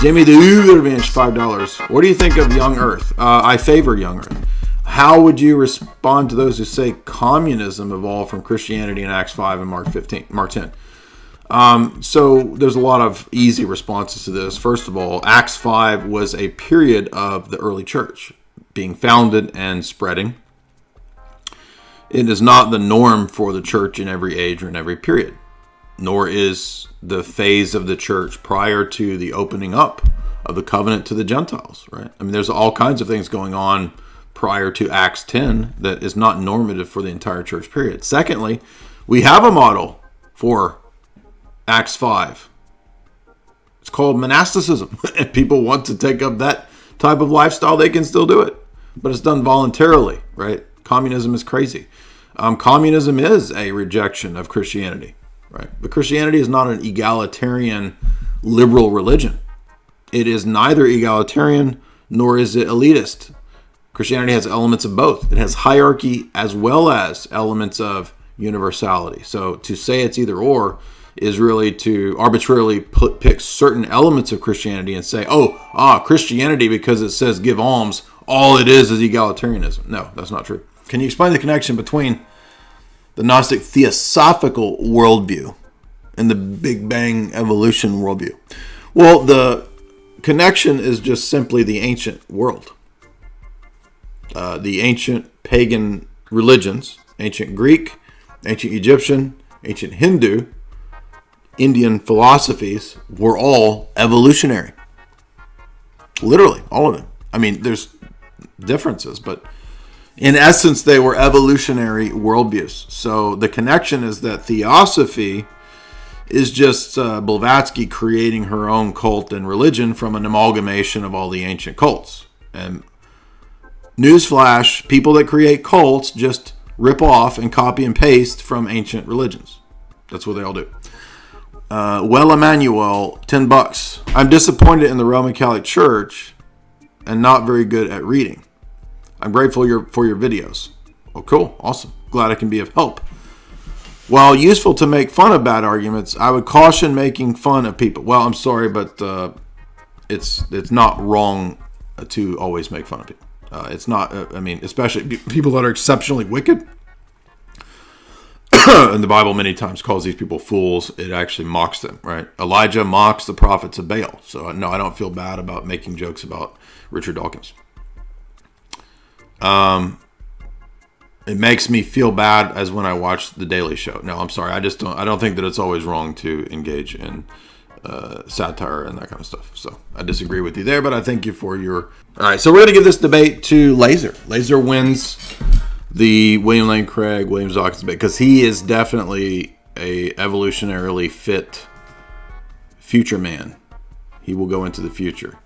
Jimmy the Ubermensch, $5. What do you think of young Earth? I favor young Earth. How would you respond to those who say communism evolved from Christianity in Acts 5 and Mark 10? So there's a lot of easy responses to this. First of all, Acts 5 was a period of the early church being founded and spreading. It is not the norm for the church in every age or in every period, nor is the phase of the church prior to the opening up of the covenant to the Gentiles, right? I mean, there's all kinds of things going on prior to Acts 10 that is not normative for the entire church period. Secondly, we have a model for Acts 5. It's called monasticism. If people want to take up that type of lifestyle, they can still do it. But it's done voluntarily, right? Communism is crazy. Communism is a rejection of Christianity, right? But Christianity is not an egalitarian liberal religion. It is neither egalitarian nor is it elitist. Christianity has elements of both. It has hierarchy as well as elements of universality. So to say it's either or is really to arbitrarily pick certain elements of Christianity and say, Christianity, because it says give alms, all it is egalitarianism. No, that's not true. Can you explain the connection between the Gnostic theosophical worldview and the Big Bang evolution worldview? Well, the connection is just simply the ancient world. The ancient pagan religions, ancient Greek, ancient Egyptian, ancient Hindu, Indian philosophies were all evolutionary. Literally, all of them. I mean, there's differences, but in essence, they were evolutionary worldviews. So the connection is that theosophy is just Blavatsky creating her own cult and religion from an amalgamation of all the ancient cults. And newsflash, people that create cults just rip off and copy and paste from ancient religions. That's what they all do. Emmanuel, $10. I'm disappointed in the Roman Catholic Church and not very good at reading. I'm grateful for your videos. Oh, cool. Awesome. Glad I can be of help. While useful to make fun of bad arguments, I would caution making fun of people. Well, I'm sorry, but it's not wrong to always make fun of people. It's not, especially people that are exceptionally wicked. And the Bible many times calls these people fools. It actually mocks them, right? Elijah mocks the prophets of Baal. So no, I don't feel bad about making jokes about Richard Dawkins. It makes me feel bad as when I watch The Daily Show. No, I'm sorry. I don't think that it's always wrong to engage in satire and that kind of stuff. So I disagree with you there, but I thank you for your... All right, so we're going to give this debate to Laser. Laser wins the William Lane Craig, Williams Dawkins debate because he is definitely a evolutionarily fit future man. He will go into the future.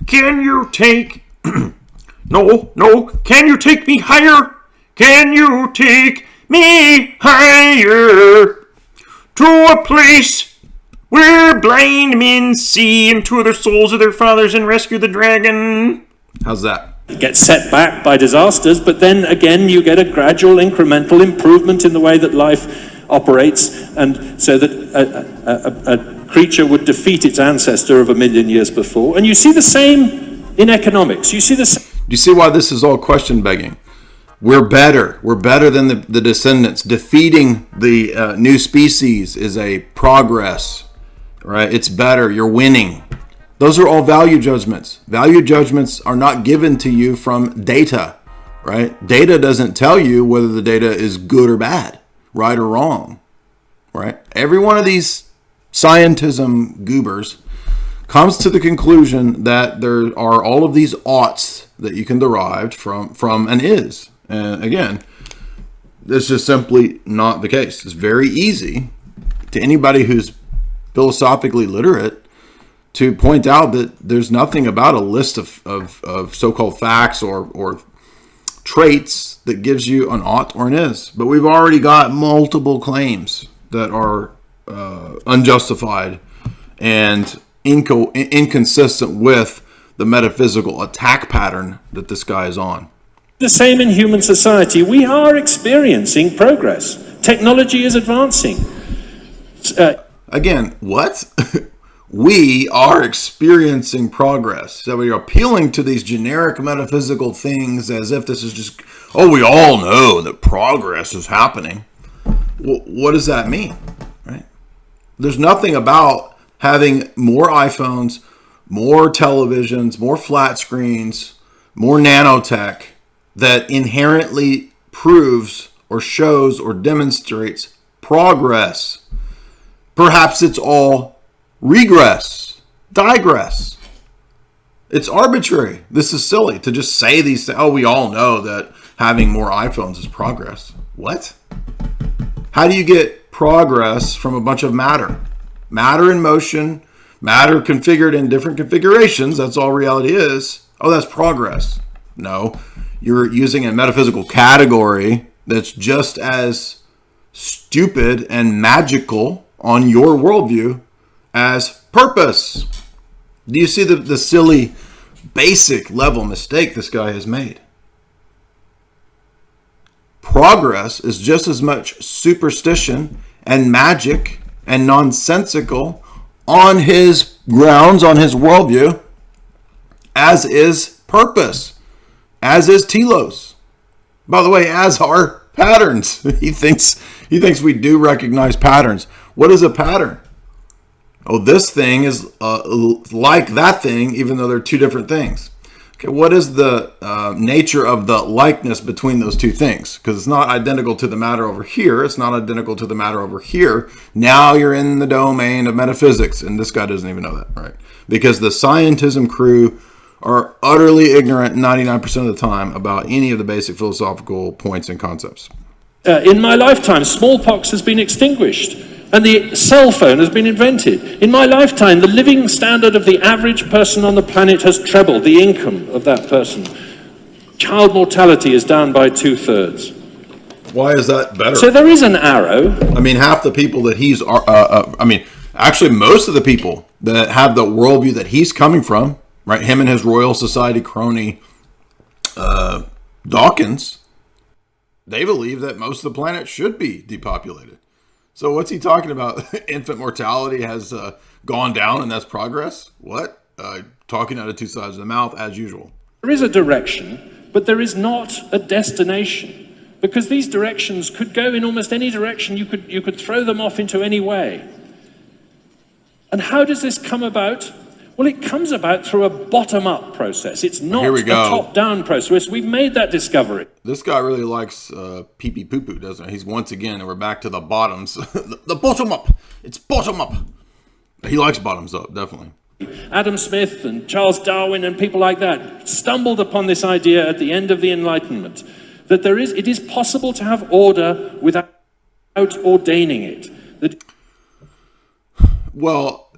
Can you take... No. Can you take me higher? Can you take me higher to a place where blind men see into the souls of their fathers and rescue the dragon? How's that? You get set back by disasters, but then again you get a gradual incremental improvement in the way that life operates, and so that a creature would defeat its ancestor of 1 million years before. And you see the same in economics. You see the same. Do you see why this is all question begging? We're better. We're better than the descendants. Defeating the new species is a progress, right? It's better. You're winning. Those are all value judgments. Value judgments are not given to you from data, right? Data doesn't tell you whether the data is good or bad, right or wrong, right? Every one of these scientism goobers comes to the conclusion that there are all of these oughts that you can derive from an is. And again, this is simply not the case. It's very easy to anybody who's philosophically literate to point out that there's nothing about a list of so-called facts or traits that gives you an ought or an is. But we've already got multiple claims that are unjustified and inconsistent with the metaphysical attack pattern that this guy is on. The same in human society. We are experiencing progress. Technology is advancing. Again, what? We are experiencing progress. So we are appealing to these generic metaphysical things as if this is just, oh, we all know that progress is happening. Well, what does that mean? Right? There's nothing about having more iPhones, more televisions, more flat screens, more nanotech that inherently proves or shows or demonstrates progress. Perhaps it's all regress, digress. It's arbitrary. This is silly to just say these things. Oh, we all know that having more iPhones is progress. What? How do you get progress from a bunch of matter? Matter in motion, matter configured in different configurations. That's all reality is. Oh, that's progress. No, you're using a metaphysical category that's just as stupid and magical on your worldview as purpose. Do you see the silly, basic level mistake this guy has made? Progress is just as much superstition and magic and nonsensical on his grounds, on his worldview, as is purpose, as is telos. By the way, as are patterns. He thinks we do recognize patterns. What is a pattern? Oh, this thing is like that thing, even though they're two different things. Okay, what is the nature of the likeness between those two things? Because it's not identical to the matter over here. It's not identical to the matter over here. Now you're in the domain of metaphysics, and this guy doesn't even know that, right? Because the scientism crew are utterly ignorant 99% of the time about any of the basic philosophical points and concepts. In my lifetime, smallpox has been extinguished and the cell phone has been invented. In my lifetime, the living standard of the average person on the planet has trebled, the income of that person. Child mortality is down by 2/3. Why is that better? So there is an arrow. I mean, half the people that he's, actually most of the people that have the worldview that he's coming from, right? Him and his Royal Society crony, Dawkins, they believe that most of the planet should be depopulated. So what's he talking about? Infant mortality has gone down and that's progress? What? Talking out of two sides of the mouth as usual. There is a direction, but there is not a destination. Because these directions could go in almost any direction. You could throw them off into any way. And how does this come about? Well, it comes about through a bottom-up process. It's not a top-down process. We've made that discovery. This guy really likes pee-pee poo-poo, doesn't he? He's once again, and we're back to the bottoms. the bottom-up. It's bottom-up. He likes bottoms-up, definitely. Adam Smith and Charles Darwin and people like that stumbled upon this idea at the end of the Enlightenment, that it is possible to have order without ordaining it. Well,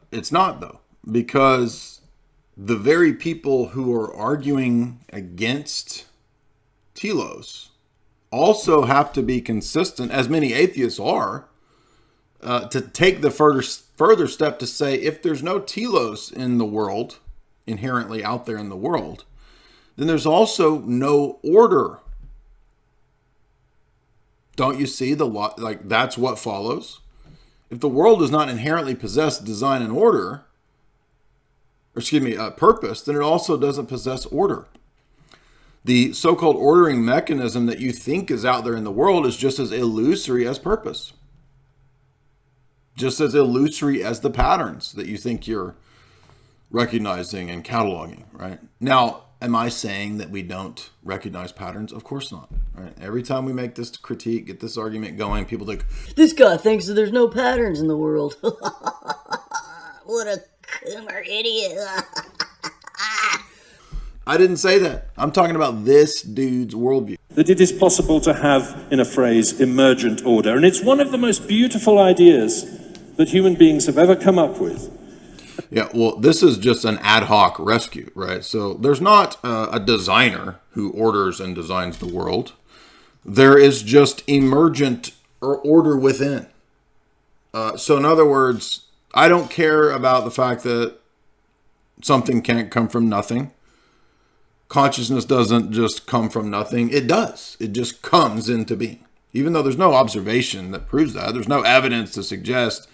it's not, though, because the very people who are arguing against telos also have to be consistent, as many atheists are, to take the further step to say, if there's no telos in the world, inherently out there in the world, then there's also no order. Don't you see that's what follows? If the world does not inherently possess design and order, purpose, then it also doesn't possess order. The so-called ordering mechanism that you think is out there in the world is just as illusory as purpose. Just as illusory as the patterns that you think you're recognizing and cataloging, right? Now, am I saying that we don't recognize patterns? Of course not. Right? Every time we make this critique, get this argument going, people think, this guy thinks that there's no patterns in the world. What a coomer idiot. I didn't say that. I'm talking about this dude's worldview. That it is possible to have, in a phrase, emergent order. And it's one of the most beautiful ideas that human beings have ever come up with. Yeah, well, this is just an ad hoc rescue, right? So there's not a designer who orders and designs the world. There is just emergent or order within. So in other words, I don't care about the fact that something can't come from nothing. Consciousness doesn't just come from nothing. It does. It just comes into being. Even though there's no observation that proves that. There's no evidence to suggest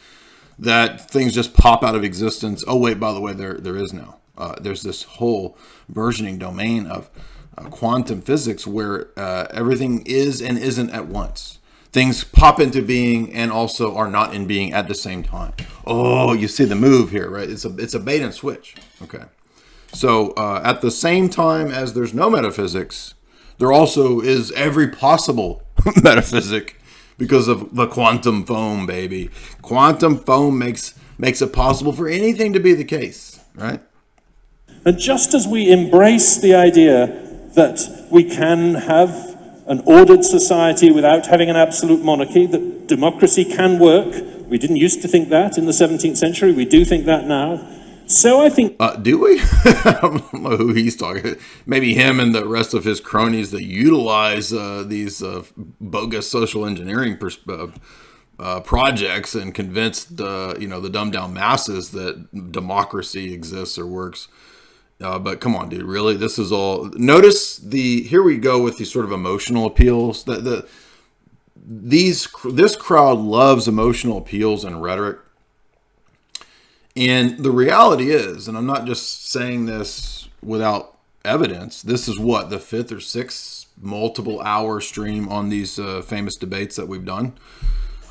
that things just pop out of existence. Oh, wait, by the way, there is now. There's this whole burgeoning domain of quantum physics where everything is and isn't at once. Things pop into being and also are not in being at the same time. Oh, you see the move here, right? It's a bait and switch. Okay. So at the same time as there's no metaphysics, there also is every possible metaphysic because of the quantum foam, baby. Quantum foam makes it possible for anything to be the case, right? And just as we embrace the idea that we can have an ordered society without having an absolute monarchy, that democracy can work, we didn't used to think that in the 17th century, we do think that now. So I think... do we? I don't know who he's talking. Maybe him and the rest of his cronies that utilize these bogus social engineering projects and convince the dumbed down masses that democracy exists or works. But come on, dude, really? This is all... Notice here we go with these sort of emotional appeals. This crowd loves emotional appeals and rhetoric. And the reality is, and I'm not just saying this without evidence, this is what, the fifth or sixth multiple hour stream on these famous debates that we've done.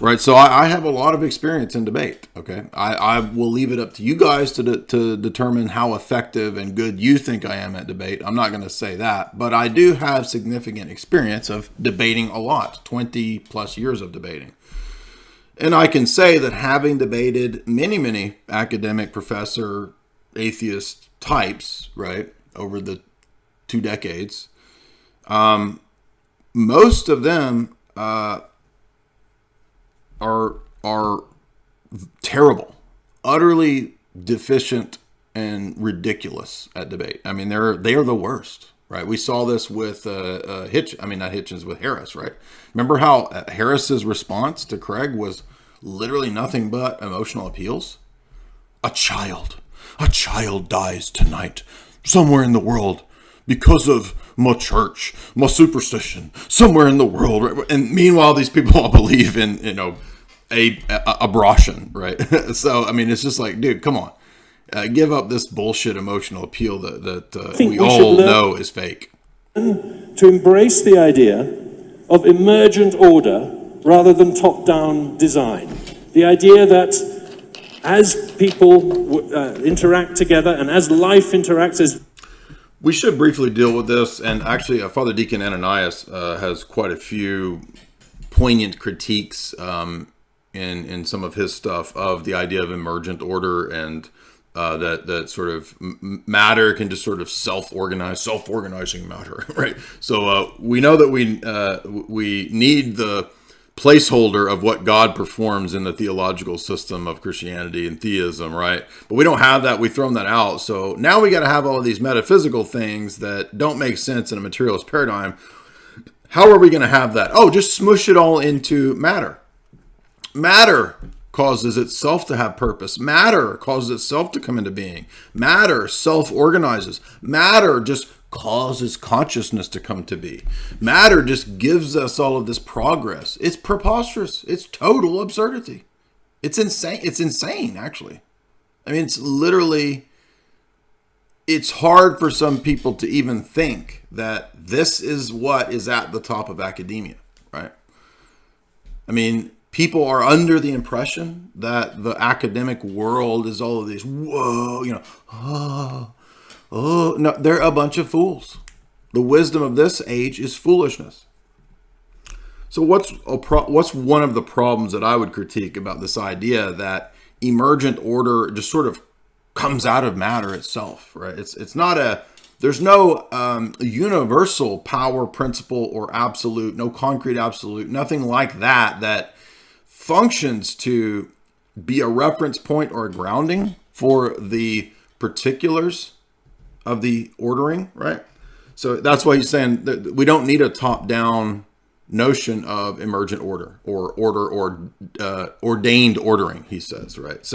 Right, so I have a lot of experience in debate, okay? I will leave it up to you guys to determine how effective and good you think I am at debate. I'm not going to say that, but I do have significant experience of debating a lot, 20 plus years of debating. And I can say that having debated many academic professor atheist types, right, over the 2 decades, most of them are terrible, utterly deficient and ridiculous at debate. I mean, they are the worst, right? We saw this with not Hitchens, with Harris, right? Remember how Harris's response to Craig was literally nothing but emotional appeals? A child dies tonight somewhere in the world because of my church, my superstition, somewhere in the world, right? And meanwhile, these people all believe in, a abortion, right? So, I mean, it's just like, dude, come on. Give up this bullshit emotional appeal that we all know is fake. To embrace the idea of emergent order rather than top-down design. The idea that as people interact together and as life interacts as... We should briefly deal with this, and actually Father Deacon Ananias has quite a few poignant critiques in some of his stuff of the idea of emergent order, and that sort of matter can just sort of self-organizing matter, right? So we know that we need the placeholder of what God performs in the theological system of Christianity and theism, right? But we don't have that. We've thrown that out. So now we got to have all of these metaphysical things that don't make sense in a materialist paradigm. How are we going to have that? Oh, just smush it all into matter. Matter causes itself to have purpose. Matter causes itself to come into being. Matter self-organizes. Matter just causes consciousness to come to be. Matter just gives us all of this progress. It's preposterous. It's total absurdity. It's insane. It's insane, actually. I mean, it's hard for some people to even think that this is what is at the top of academia, right? I mean, people are under the impression that the academic world is all of these, oh, no, they're a bunch of fools. The wisdom of this age is foolishness. So what's one of the problems that I would critique about this idea that emergent order just sort of comes out of matter itself, right? There's no universal power principle or absolute, no concrete absolute, nothing like that functions to be a reference point or a grounding for the particulars of the ordering, right? So that's why he's saying that we don't need a top-down notion of emergent order or ordained ordering, he says, right? So